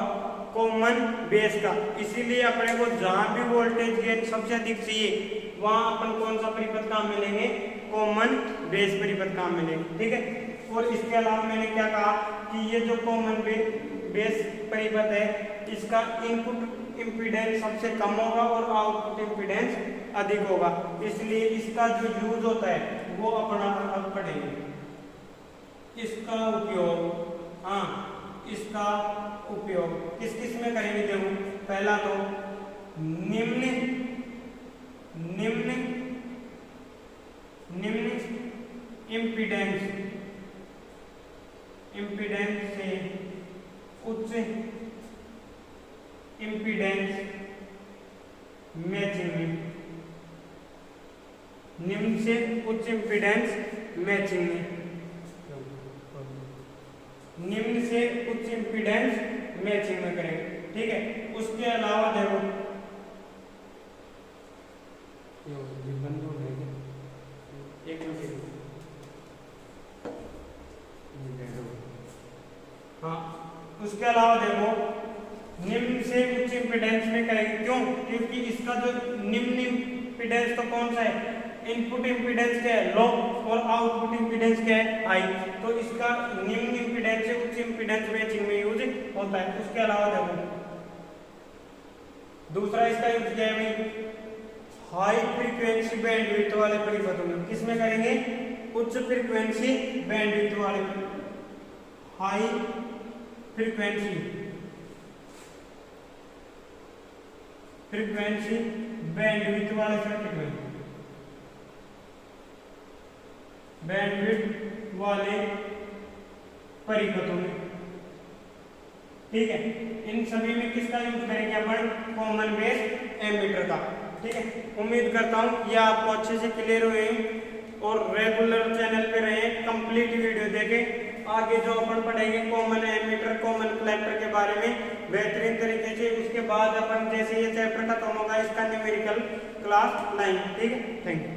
Speaker 1: कॉमन बेस का। इसीलिए अपने को जहां भी वोल्टेज गेन सबसे अधिक चाहिए वहां अपन कौन सा परिपथ काम मिलेंगे, कॉमन बेस परिपथ काम मिलेंगे। ठीक है, और इसके अलावा मैंने क्या कहा कि ये जो कॉमन बेस परिपथ है इसका इनपुट इम्पीडेंस सबसे कम होगा और आउटपुट इम्पीडेंस अधिक होगा, इसलिए इसका जो यूज होता है वो अपना अब पढ़ेंगे। इसका उपयोग हाँ इसका उपयोग किस किस में करेंगे, देखो पहला तो निम्न निम्न निम्न इम्पीडेंस से उच्च इम्पीडेंस मैचिंग में, निम्न से उच्च इम्पीडेंस मैचिंग में, निम्न से उच्च इम्पीडेंस मैचिंग में करेंगे। ठीक है, उसके अलावा देखो एक मिनट हाँ, उसके अलावा देखो निम्न से उच्च इम्पीडेंस में करेंगे, क्यों, क्योंकि इसका जो निम्न इम्पीडेंस तो कौन सा है, इनपुट इम्पीडेंस क्या है, लो, और आउटपुट इम्पीडेंस क्या है, हाई। तो इसका निम्न इम्पीडेंस से उच्च इम्पीडेंस मैचिंग में यूज होता है। उसके अलावा देखो दूसरा इसका यूज क्या है, हाई फ्रीक्वेंसी बैंडविड्थ वाले परिपथों में, किसमें करेंगे, उच्च फ्रीक्वेंसी बैंडविड्थ वाले, हाई फ्रीक्वेंसी बैंडविड्थ वाले सर्किट में, बैंडविड्थ वाले परिपथों में। ठीक है, इन सभी में किसका यूज करेंगे अपन, कॉमन बेस एमीटर का। ठीक है, उम्मीद करता हूं यह आपको अच्छे से क्लियर हुए और रेगुलर चैनल पे रहे, कंप्लीट वीडियो देखें। आगे जो अपन पढ़ेंगे कॉमन एमीटर, कॉमन कलेक्टर के बारे में बेहतरीन तरीके से। उसके बाद अपन जैसे ये चैप्टर खत्म होगा इसका न्यूमेरिकल क्लास 9। ठीक है, थैंक यू।